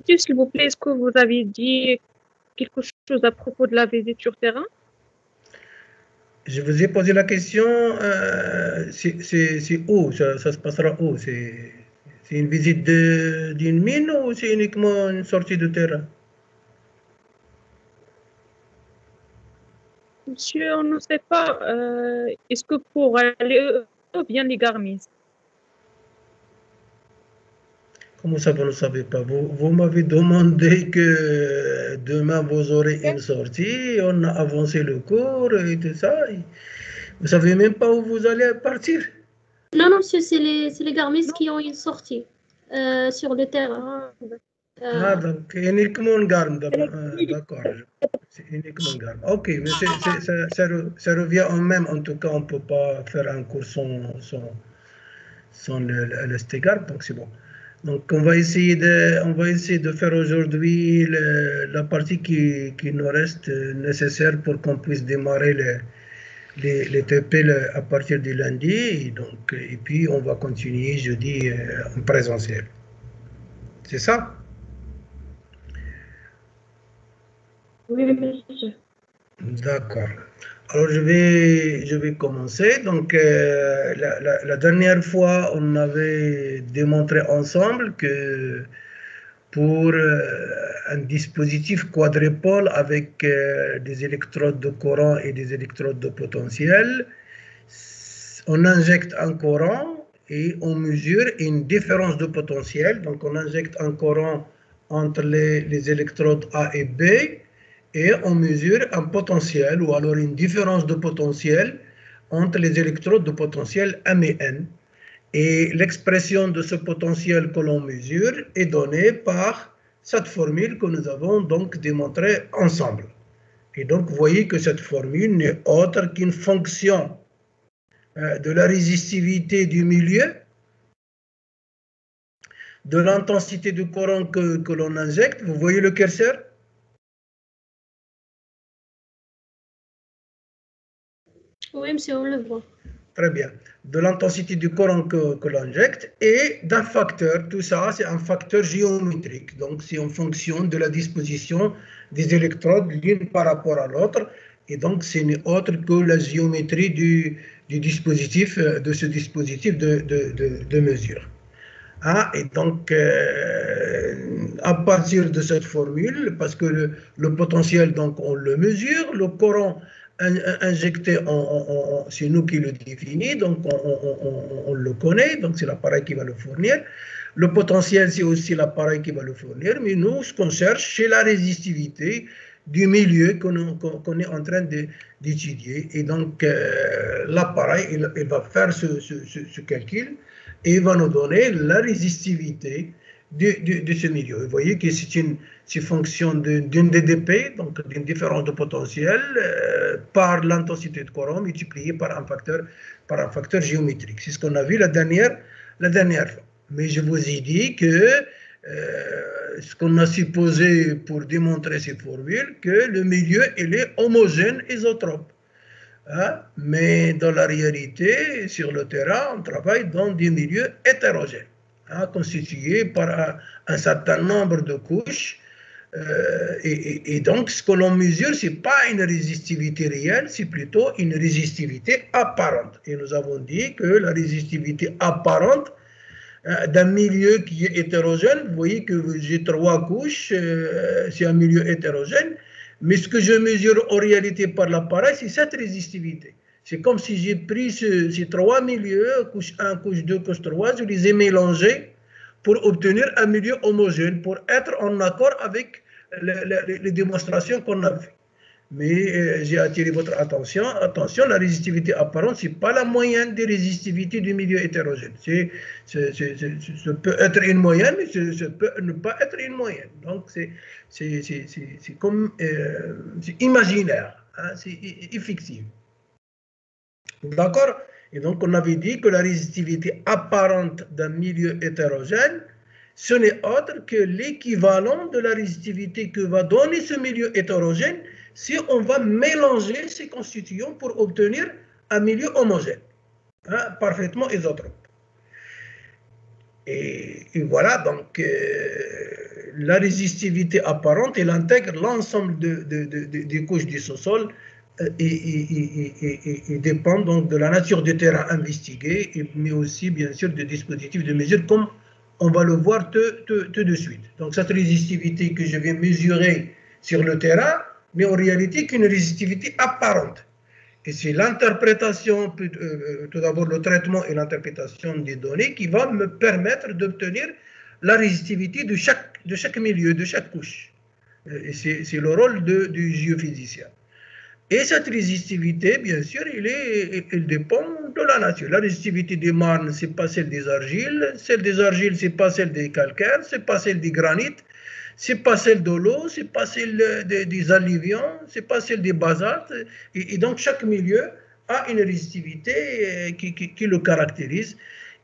répéter, s'il vous plaît, est-ce que vous avez dit quelque chose à propos de la visite sur terrain? Je vous ai posé la question, c'est où? Ça se passera où? C'est une visite d'une mine ou c'est uniquement une sortie de terrain? Monsieur, on ne sait pas. Est-ce que pour aller ou bien les Garmises? Comment ça, vous ne savez pas? Vous m'avez demandé que demain vous aurez une sortie, on a avancé le cours et tout ça. Vous ne savez même pas où vous allez partir? Non, non, monsieur, c'est les Garmises qui ont une sortie sur le terrain. Donc uniquement une garde, d'accord. C'est uniquement une garde. Ok, mais ça revient au même. En tout cas, on ne peut pas faire un cours sans le Stegard, donc c'est bon. Donc on va essayer de faire aujourd'hui la partie qui nous reste nécessaire pour qu'on puisse démarrer les TP à partir du lundi. Et puis on va continuer jeudi en présentiel. C'est ça? Oui, monsieur. D'accord. Alors je vais commencer. Donc la dernière fois, on avait démontré ensemble que pour un dispositif quadrupole avec des électrodes de courant et des électrodes de potentiel, on injecte un courant et on mesure une différence de potentiel. Donc on injecte un courant entre les électrodes A et B et on mesure un potentiel ou alors une différence de potentiel entre les électrodes de potentiel M et N. Et l'expression de ce potentiel que l'on mesure est donnée par cette formule que nous avons donc démontrée ensemble. Et donc, vous voyez que cette formule n'est autre qu'une fonction de la résistivité du milieu, de l'intensité du courant que l'on injecte. Vous voyez le curseur? Oui, monsieur, on le voit. Très bien. De l'intensité du courant que l'on injecte et d'un facteur. Tout ça, c'est un facteur géométrique. Donc, c'est en fonction de la disposition des électrodes l'une par rapport à l'autre. Et donc, ce n'est autre que la géométrie du dispositif, de ce dispositif de mesure. Et donc, à partir de cette formule, parce que le potentiel, donc, on le mesure, le courant injecté, c'est nous qui le définit, donc on le connaît, donc c'est l'appareil qui va le fournir. Le potentiel, c'est aussi l'appareil qui va le fournir, mais nous, ce qu'on cherche, c'est la résistivité du milieu qu'on est en train d'étudier. Et donc, l'appareil, il va faire ce calcul et il va nous donner la résistivité de ce milieu. Vous voyez que c'est fonction d'une DDP, donc d'une différence de potentiel, par l'intensité de courant multipliée par un facteur géométrique. C'est ce qu'on a vu la dernière fois. Mais je vous ai dit que ce qu'on a supposé pour démontrer ces formules, que le milieu il est homogène isotrope. Mais dans la réalité, sur le terrain, on travaille dans des milieux hétérogènes, constitués par un certain nombre de couches. Et donc, ce que l'on mesure, ce n'est pas une résistivité réelle, c'est plutôt une résistivité apparente. Et nous avons dit que la résistivité apparente d'un milieu qui est hétérogène, vous voyez que j'ai 3 couches, c'est un milieu hétérogène, mais ce que je mesure en réalité par l'appareil, c'est cette résistivité. C'est comme si j'ai pris ces 3 milieux, couche 1, couche 2, couche 3, je les ai mélangés pour obtenir un milieu homogène, pour être en accord avec les démonstrations qu'on a vues. Mais j'ai attiré votre attention. Attention, la résistivité apparente, ce n'est pas la moyenne des résistivités du milieu hétérogène. Ça peut être une moyenne, mais ça peut ne pas être une moyenne. Donc, c'est comme c'est imaginaire, c'est fictif. D'accord? Et donc, on avait dit que la résistivité apparente d'un milieu hétérogène, ce n'est autre que l'équivalent de la résistivité que va donner ce milieu hétérogène si on va mélanger ces constituants pour obtenir un milieu homogène, parfaitement isotrope. Et voilà, donc, la résistivité apparente, elle intègre l'ensemble des couches du sous-sol et dépend donc de la nature du terrain investigué, mais aussi bien sûr des dispositifs de mesure comme on va le voir tout de suite. Donc cette résistivité que je vais mesurer sur le terrain, mais en réalité qu'une résistivité apparente. Et c'est l'interprétation, tout d'abord le traitement et l'interprétation des données qui va me permettre d'obtenir la résistivité de chaque milieu, de chaque couche. Et c'est le rôle du géophysicien. Et cette résistivité, bien sûr, elle dépend de la nature. La résistivité des marnes, ce n'est pas celle des argiles. Celle des argiles, ce n'est pas celle des calcaires. Ce n'est pas celle des granites. Ce n'est pas celle de l'eau. Ce n'est pas celle des alluvions. Ce n'est pas celle des basaltes. Et donc, chaque milieu a une résistivité qui le caractérise.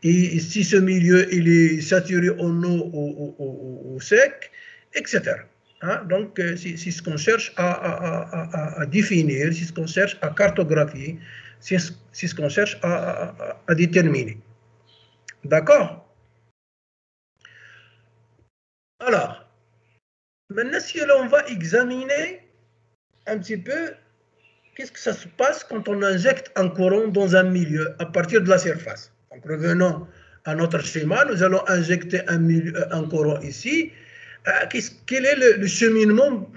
Et si ce milieu il est saturé en eau ou sec, etc. Hein? Donc, c'est ce qu'on cherche à définir, c'est ce qu'on cherche à cartographier, c'est ce qu'on cherche à déterminer. D'accord? Alors, maintenant, si l'on va examiner un petit peu qu'est-ce que ça se passe quand on injecte un courant dans un milieu à partir de la surface. Donc, revenons à notre schéma, nous allons injecter un courant ici. Quel est le cheminement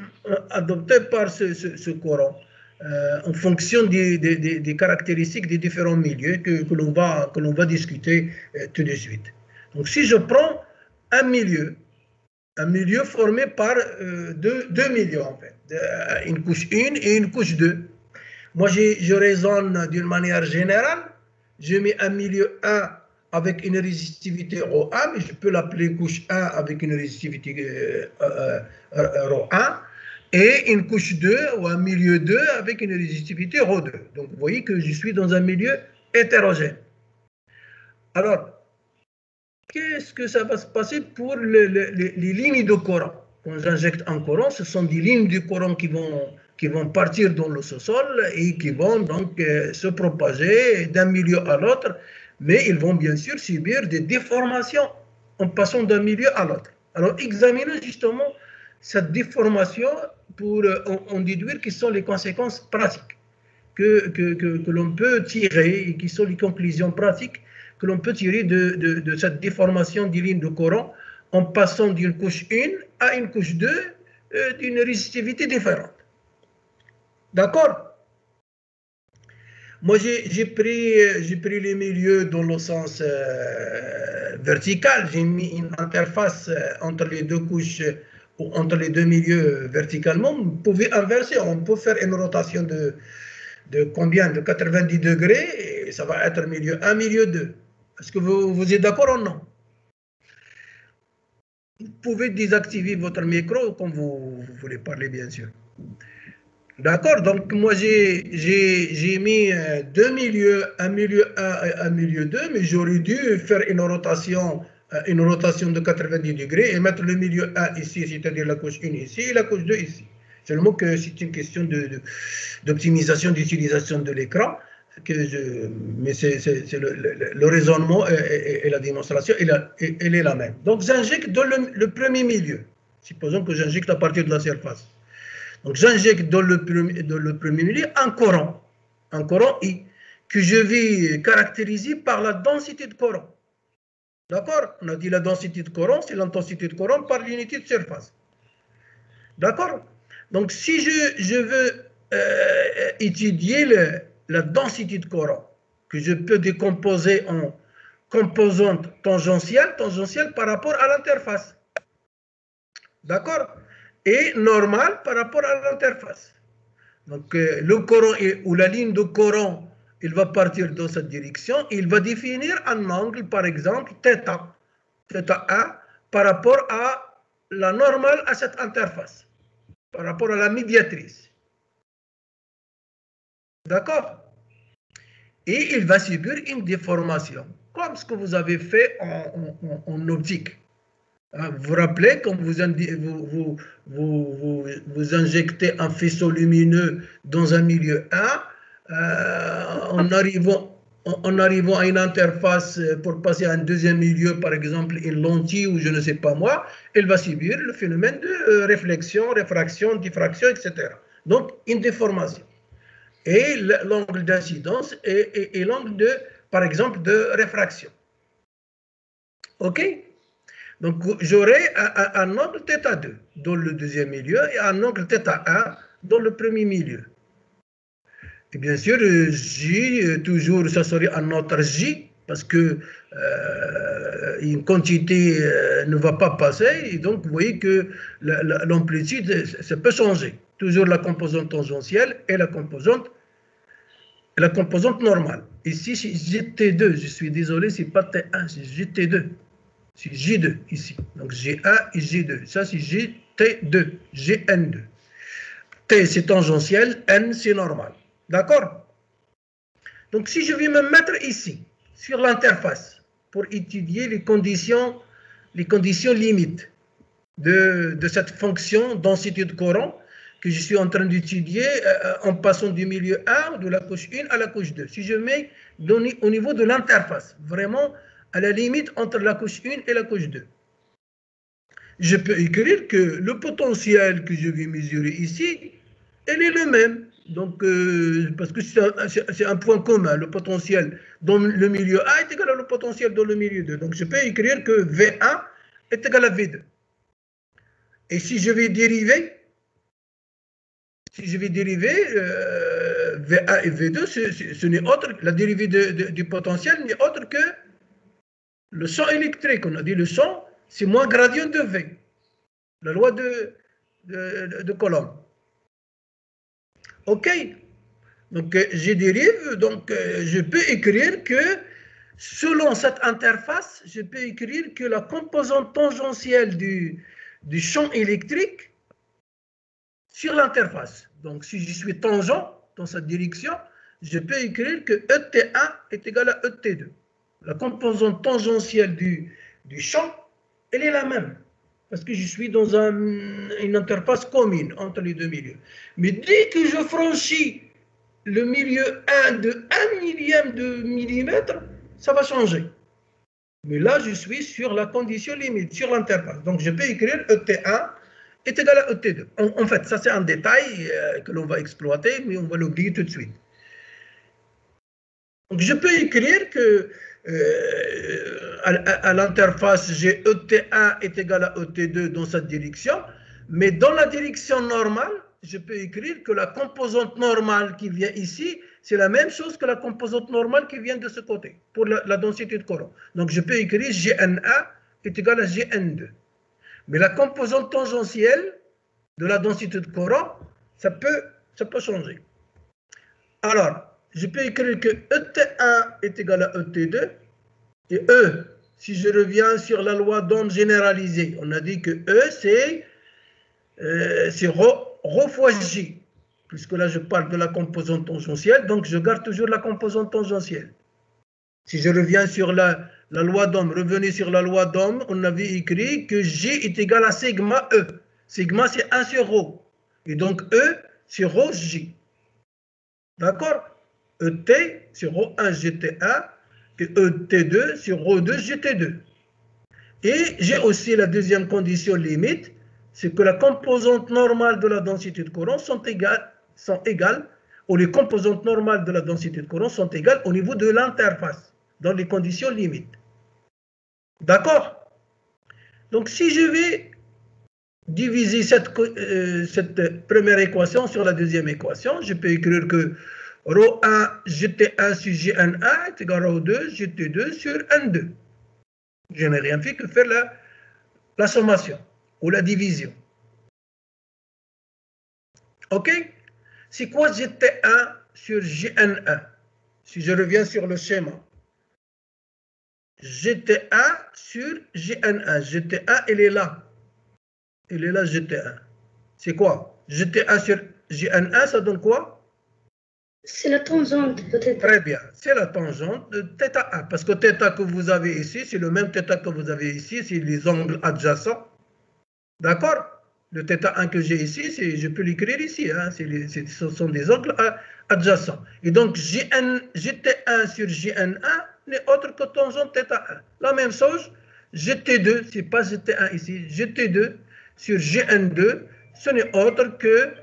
adopté par ce courant en fonction des caractéristiques des différents milieux que l'on va discuter tout de suite. Donc si je prends un milieu formé par deux milieux en fait, une couche 1 et une couche 2. Moi je raisonne d'une manière générale, je mets un milieu 1 avec une résistivité ρ1, mais je peux l'appeler couche 1 avec une résistivité ρ1, et une couche 2 ou un milieu 2 avec une résistivité ρ2. Donc vous voyez que je suis dans un milieu hétérogène. Alors, qu'est-ce que ça va se passer pour les lignes de courant? Quand j'injecte un courant, ce sont des lignes de courant qui vont partir dans le sous-sol et qui vont donc se propager d'un milieu à l'autre, mais ils vont bien sûr subir des déformations en passant d'un milieu à l'autre. Alors, examinons justement cette déformation pour en déduire quelles sont les conséquences pratiques que l'on peut tirer et qui sont les conclusions pratiques que l'on peut tirer de cette déformation des lignes de courant en passant d'une couche 1 à une couche 2 d'une résistivité différente. D'accord? Moi, j'ai pris les milieux dans le sens vertical. J'ai mis une interface entre les deux couches ou entre les deux milieux verticalement. Vous pouvez inverser, on peut faire une rotation de combien? De 90 degrés, et ça va être milieu 1, milieu 2. Est-ce que vous êtes d'accord ou non? Vous pouvez désactiver votre micro quand vous voulez parler, bien sûr. D'accord, donc moi j'ai mis deux milieux, un milieu 1 et un milieu 2, mais j'aurais dû faire une rotation de 90 degrés et mettre le milieu 1 ici, c'est-à-dire la couche 1 ici et la couche 2 ici. Seulement que c'est une question d'optimisation d'utilisation de l'écran, mais le raisonnement et la démonstration, elle est la même. Donc j'injecte dans le premier milieu, supposons que j'injecte à partir de la surface. Donc j'injecte dans le premier milieu un courant I, que je vais caractériser par la densité de courant. D'accord? On a dit la densité de courant, c'est l'intensité de courant par l'unité de surface. D'accord? Donc si je veux étudier la densité de courant, que je peux décomposer en composante tangentielle par rapport à l'interface. D'accord? Et normal par rapport à l'interface. Donc le courant ou la ligne de courant, il va partir dans cette direction, il va définir un angle, par exemple, θ1, par rapport à la normale à cette interface, par rapport à la médiatrice. D'accord? Et il va subir une déformation, comme ce que vous avez fait en optique. Vous vous rappelez, quand vous injectez un faisceau lumineux dans un milieu 1, en arrivant en arrivant à une interface pour passer à un deuxième milieu, par exemple une lentille ou je ne sais pas moi, elle va subir le phénomène de réflexion, réfraction, diffraction, etc. Donc, une déformation. Et l'angle d'incidence et l'angle de, par exemple, de réfraction. OK? Donc, j'aurai un angle θ2 dans le deuxième milieu et un angle θ1 dans le premier milieu. Et bien sûr, J, toujours, ça serait un autre J, parce que une quantité ne va pas passer, et donc vous voyez que l'amplitude, ça peut changer. Toujours la composante tangentielle et la composante normale. Ici, c'est JT2, je suis désolé, c'est pas T1, c'est JT2. C'est J2 ici. Donc J1 et J2. Ça, c'est JT2, GN2. T, c'est tangentiel, N, c'est normal. D'accord? Donc, si je vais me mettre ici, sur l'interface, pour étudier les conditions limites de cette fonction densité de courant que je suis en train d'étudier en passant du milieu 1, de la couche 1 à la couche 2. Si je mets au niveau de l'interface, vraiment à la limite entre la couche 1 et la couche 2, je peux écrire que le potentiel que je vais mesurer ici, elle est le même. Donc, parce que c'est un point commun, le potentiel dans le milieu A est égal à le potentiel dans le milieu 2. Donc, je peux écrire que V1 est égal à V2. Et si je vais dériver, V1 et V2, ce n'est autre, la dérivée du potentiel n'est autre que le champ électrique. On a dit le champ, c'est moins gradient de V, la loi de Coulomb. OK? Donc, je dérive, donc je peux écrire que selon cette interface, je peux écrire que la composante tangentielle du champ électrique sur l'interface. Donc, si je suis tangent dans cette direction, je peux écrire que ET1 est égal à ET2. La composante tangentielle du champ, elle est la même. Parce que je suis dans une interface commune entre les deux milieux. Mais dès que je franchis le milieu 1 de 1 millième de millimètre, ça va changer. Mais là, je suis sur la condition limite, sur l'interface. Donc, je peux écrire ET1 est égal à ET2. En fait, ça c'est un détail que l'on va exploiter, mais on va l'oublier tout de suite. Donc, je peux écrire que à l'interface, j'ai ET1 est égal à ET2 dans cette direction, mais dans la direction normale, je peux écrire que la composante normale qui vient ici, c'est la même chose que la composante normale qui vient de ce côté, pour la densité de courant. Donc, je peux écrire GN1 est égal à GN2. Mais la composante tangentielle de la densité de courant, ça peut changer. Alors, je peux écrire que ET1 est égal à ET2 et E, si je reviens sur la loi d'onde généralisée, on a dit que E, c'est ρ fois J, puisque là je parle de la composante tangentielle, donc je garde toujours la composante tangentielle. Si je reviens sur la loi d'Ohm, revenez sur la loi d'Ohm, on avait écrit que J est égal à sigma E. Sigma, c'est 1 sur ρ. Et donc E, c'est ρ J. D'accord? ET, c'est ρ1 GT1, et ET2, c'est ρ2 GT2. Et j'ai aussi la deuxième condition limite, c'est que la composante normale de la densité de courant sont égales, ou les composantes normales de la densité de courant sont égales au niveau de l'interface, dans les conditions limites. D'accord? Donc, si je vais diviser cette première équation sur la deuxième équation, je peux écrire que ρ1 GT1 sur GN1 est égal à ρ2 GT2 sur N2. Je n'ai rien fait que faire la sommation ou la division. OK? C'est quoi GT1 sur GN1? Si je reviens sur le schéma. GT1 sur GN1. GT1, elle est là. Elle est là, GT1. C'est quoi? GT1 sur GN1, ça donne quoi? C'est la tangente, peut-être. Très bien. C'est la tangente de θ1. Parce que θ que vous avez ici, c'est le même θ que vous avez ici. C'est les angles adjacents. D'accord? Le θ1 que j'ai ici, je peux l'écrire ici. Hein, ce sont des angles adjacents. Et donc, GT1 sur GN1 n'est autre que tangente θ1. La même chose, GT2, ce n'est pas GT1 ici, GT2 sur GN2, ce n'est autre que,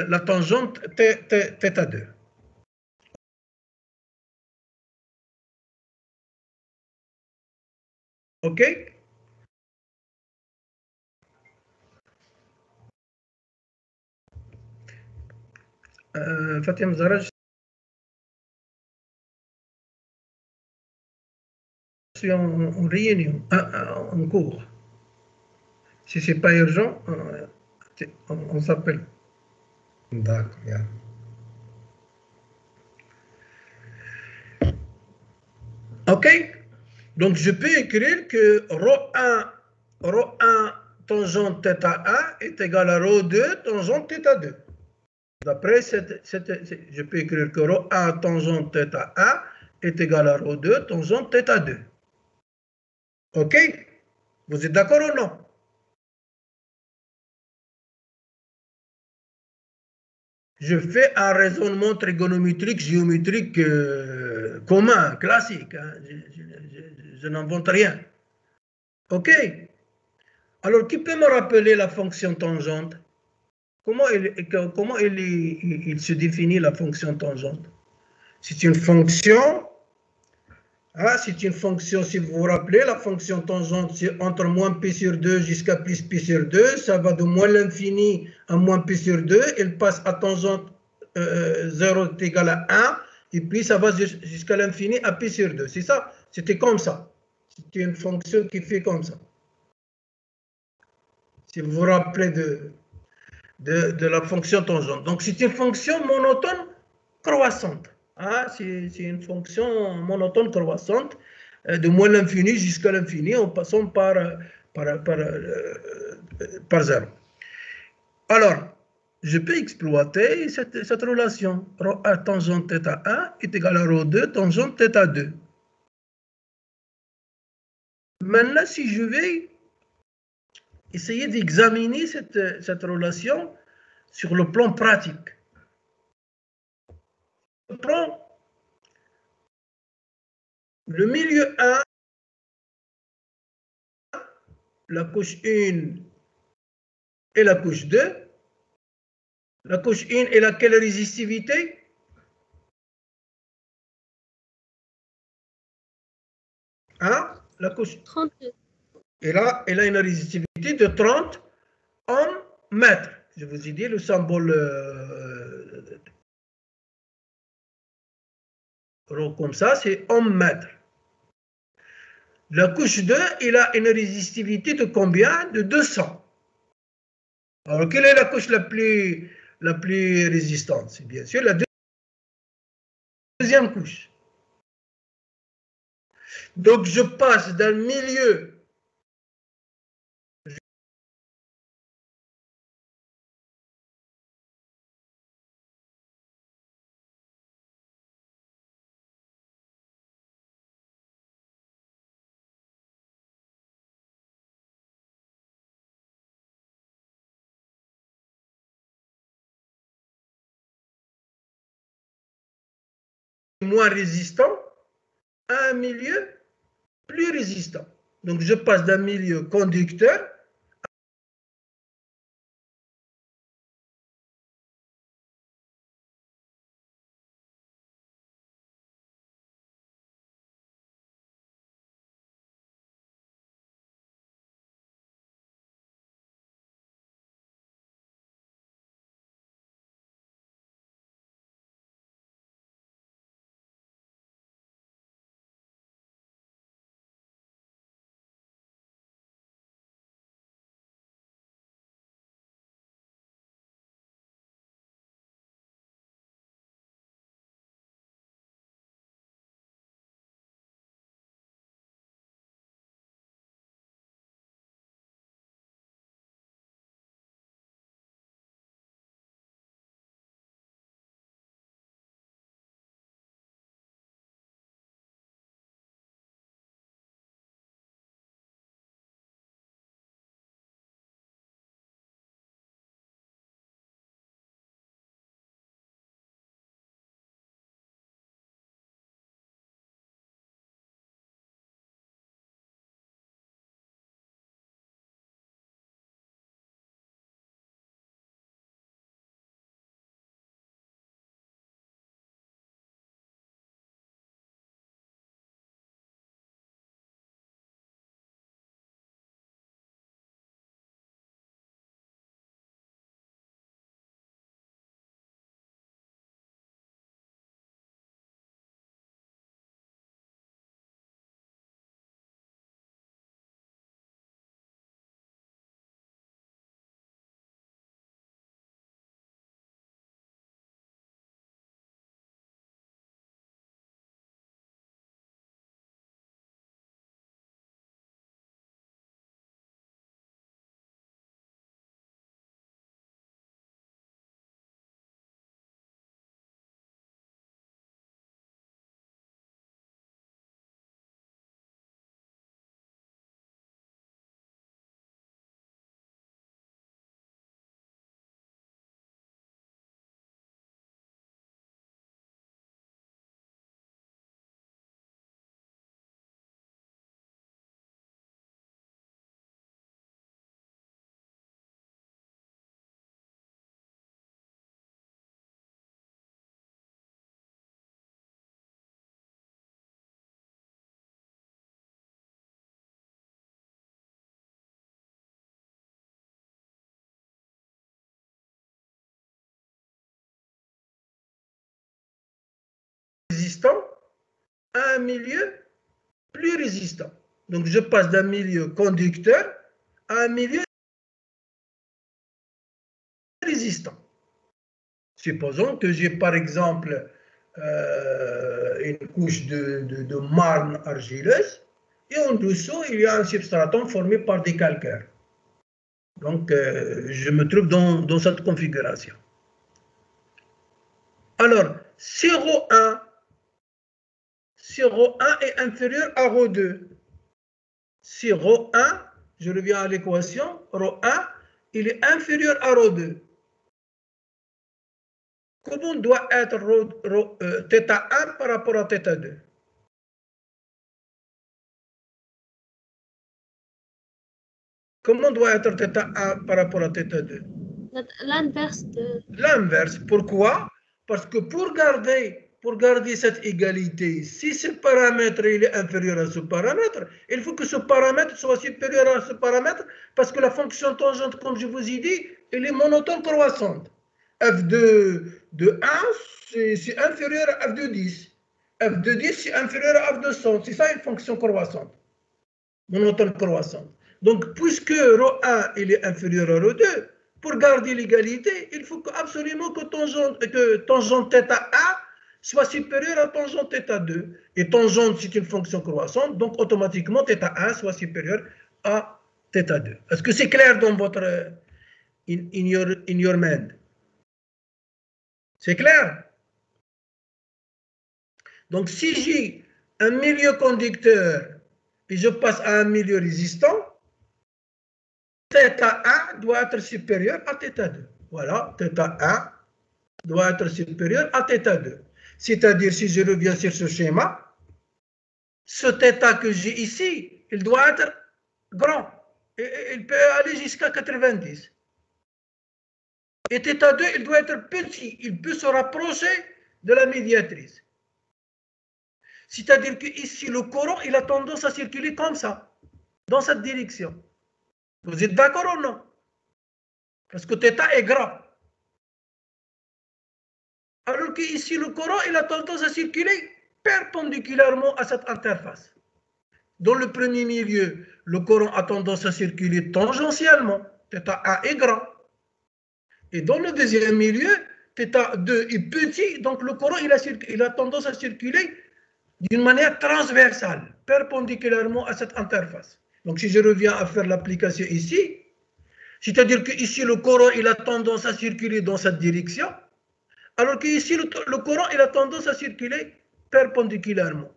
la tangente θ2. OK? Fatima Zara, je suis en réunion, en cours. Si ce n'est pas urgent, on s'appelle. D'accord, bien. OK? Donc, je peux écrire que ρ1 tangente θ1 est égal à ρ2 tangente θ2. D'après je peux écrire que ρ1 tangente θ1 est égal à ρ2 tangente θ2. OK? Vous êtes d'accord ou non? Je fais un raisonnement trigonométrique, géométrique commun, classique. Hein. Je n'invente rien. OK? Alors, qui peut me rappeler la fonction tangente? Comment il se définit la fonction tangente? C'est une fonction, c'est une fonction, si vous vous rappelez, la fonction tangente, c'est entre moins p sur 2 jusqu'à plus p sur 2, ça va de moins l'infini à moins p sur 2, elle passe à tangente 0 est égal à 1, et puis ça va jusqu'à l'infini à p sur 2, c'est ça? C'était comme ça. C'est une fonction qui fait comme ça. Si vous vous rappelez de la fonction tangente. Donc, c'est une fonction monotone croissante. Hein? C'est une fonction monotone croissante de moins l'infini jusqu'à l'infini en passant par 0. Alors, je peux exploiter cette relation. ρ1 tangente θ1 est égal à ρ2 tangente θ2. Maintenant, si je vais essayer d'examiner cette relation sur le plan pratique. Je prends le milieu 1, la couche 1 et la couche 2. La couche 1 est laquelle résistivité? Hein? La couche 32. elle a une résistivité de 30 ohms mètres. Je vous ai dit le symbole rond comme ça, c'est ohm mètre. La couche 2, il a une résistivité de combien? De 200. Alors, quelle est la couche la plus résistante? C'est bien sûr la deuxième couche. Donc, je passe d'un milieu moins résistant à un milieu plus résistant. Donc, je passe d'un milieu conducteur résistant à un milieu plus résistant. Donc, je passe d'un milieu conducteur à un milieu résistant. Supposons que j'ai par exemple une couche de marne argileuse et en dessous, il y a un substratum formé par des calcaires. Donc, je me trouve dans cette configuration. Alors, si ρ1 est inférieur à ρ2, si ρ1, je reviens à l'équation, ρ1, il est inférieur à ρ2. Comment doit être θ1 par rapport à θ2? Comment doit être θ1 par rapport à θ2? L'inverse de... L'inverse. Pourquoi? Parce que pour garder cette égalité, si ce paramètre il est inférieur à ce paramètre, il faut que ce paramètre soit supérieur à ce paramètre parce que la fonction tangente, comme je vous ai dit, elle est monotone croissante. F de 1, c'est inférieur à F de 10. F de 10, c'est inférieur à F de 100. C'est ça une fonction croissante. Monotone croissante. Donc, puisque ρ1 il est inférieur à ρ2, pour garder l'égalité, il faut absolument que tangente θ1 soit supérieure à tangente θ2. Et tangente, c'est une fonction croissante, donc automatiquement θ1 soit supérieur à θ2. Est-ce que c'est clair dans votre in your mind? C'est clair? Donc, si j'ai un milieu conducteur et je passe à un milieu résistant, θ1 doit être supérieur à θ2. Voilà, θ1 doit être supérieur à θ2. C'est-à-dire, si je reviens sur ce schéma, ce θ que j'ai ici, il doit être grand. Et il peut aller jusqu'à 90. Et θ2, il doit être petit. Il peut se rapprocher de la médiatrice. C'est-à-dire qu'ici, le courant, il a tendance à circuler comme ça, dans cette direction. Vous êtes d'accord ou non? Parce que θ est grand. Alors qu'ici, le courant, il a tendance à circuler perpendiculairement à cette interface. Dans le premier milieu, le courant a tendance à circuler tangentiellement. θ1 est grand. Et dans le deuxième milieu, θ2 est petit, donc le courant, il a tendance à circuler d'une manière transversale, perpendiculairement à cette interface. Donc si je reviens à faire l'application ici, c'est-à-dire qu'ici le courant il a tendance à circuler dans cette direction, alors qu'ici le courant il a tendance à circuler perpendiculairement.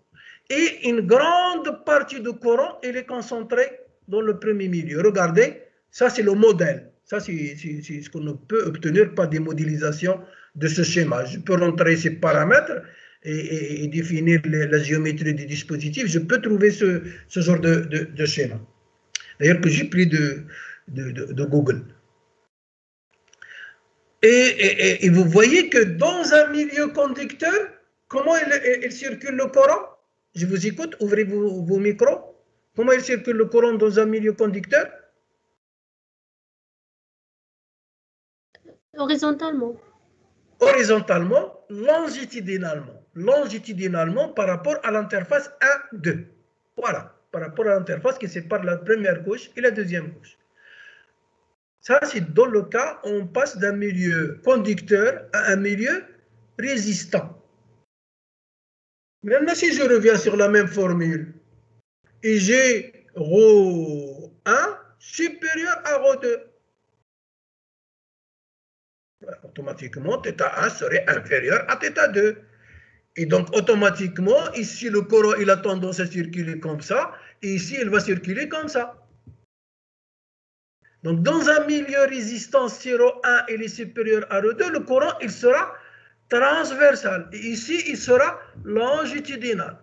Et une grande partie du courant il est concentrée dans le premier milieu. Regardez, ça c'est le modèle. Ça c'est ce qu'on peut obtenir par des modélisations de ce schéma. Je peux rentrer ces paramètres et définir la géométrie du dispositif, je peux trouver ce genre de schéma. D'ailleurs, que j'ai pris de Google. Et vous voyez que dans un milieu conducteur, comment il circule le courant? Je vous écoute, ouvrez vos micros. Comment il circule le courant dans un milieu conducteur? Horizontalement. Horizontalement, longitudinalement par rapport à l'interface 1, 2. Voilà, par rapport à l'interface qui sépare la première couche et la deuxième couche. Ça, c'est dans le cas où on passe d'un milieu conducteur à un milieu résistant. Maintenant, si je reviens sur la même formule, et j'ai ρ1 supérieur à ρ2, automatiquement, θ1 serait inférieur à θ2. Et donc, automatiquement, ici, le courant, il a tendance à circuler comme ça, et ici, il va circuler comme ça. Donc, dans un milieu résistant, si ρ1 il est supérieur à ρ2, le courant, il sera transversal. Et ici, il sera longitudinal.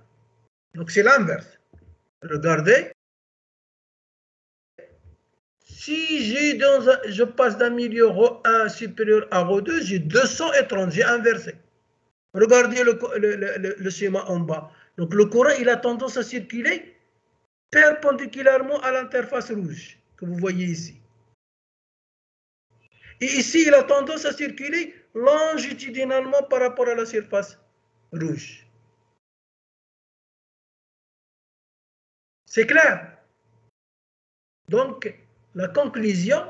Donc, c'est l'inverse. Regardez. Si je passe d'un milieu ρ1 supérieur à ρ2, j'ai 230, j'ai inversé. Regardez le schéma en bas. Donc le courant, il a tendance à circuler perpendiculairement à l'interface rouge que vous voyez ici. Et ici, il a tendance à circuler longitudinalement par rapport à la surface rouge. C'est clair. Donc, la conclusion,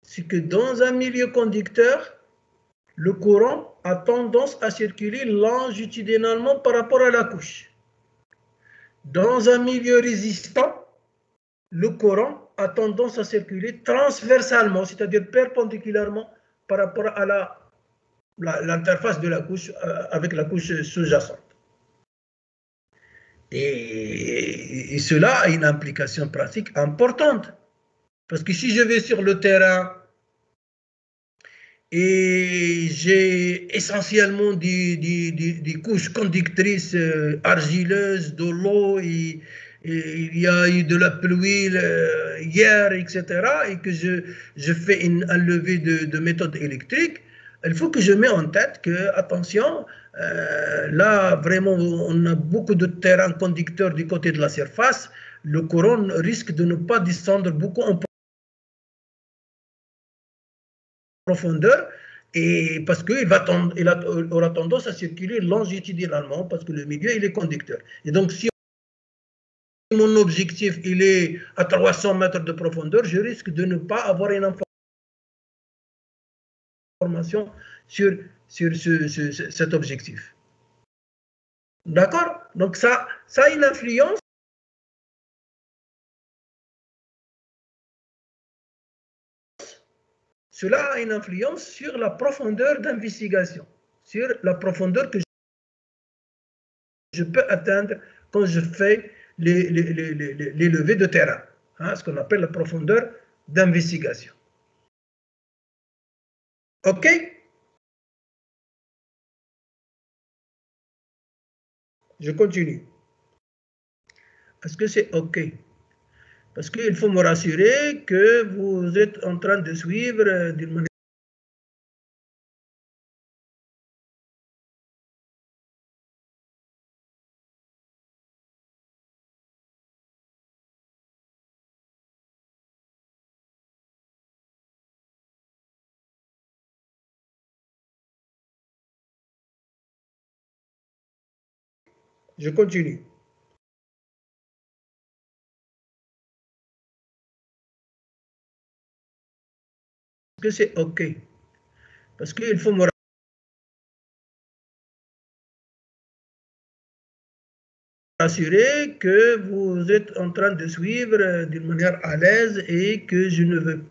c'est que dans un milieu conducteur, le courant a tendance à circuler longitudinalement par rapport à la couche. Dans un milieu résistant, le courant a tendance à circuler transversalement, c'est-à-dire perpendiculairement par rapport à l'interface de la couche avec la couche sous-jacente. Et cela a une implication pratique importante. Parce que si je vais sur le terrain et j'ai essentiellement des couches conductrices argileuses de l'eau et il y a eu de la pluie hier, etc., et que je fais un levé de méthode électrique, il faut que je mette en tête que, attention, là, vraiment, on a beaucoup de terrains conducteurs du côté de la surface, le courant risque de ne pas descendre beaucoup en profondeur, et parce qu'il aura tendance à circuler longitudinalement, parce que le milieu, il est conducteur. Et donc, si mon objectif il est à 300 mètres de profondeur, je risque de ne pas avoir une information sur cet objectif. D'accord? Donc ça a une influence cela a une influence sur la profondeur d'investigation, sur la profondeur que je peux atteindre quand je fais les levées de terrain, hein, ce qu'on appelle la profondeur d'investigation. OK? Je continue. Est-ce que c'est OK? Parce qu'il faut me rassurer que vous êtes en train de suivre d'une manière. Je continue. Est-ce que c'est OK? Parce qu'il faut me rassurer que vous êtes en train de suivre d'une manière à l'aise et que je ne veux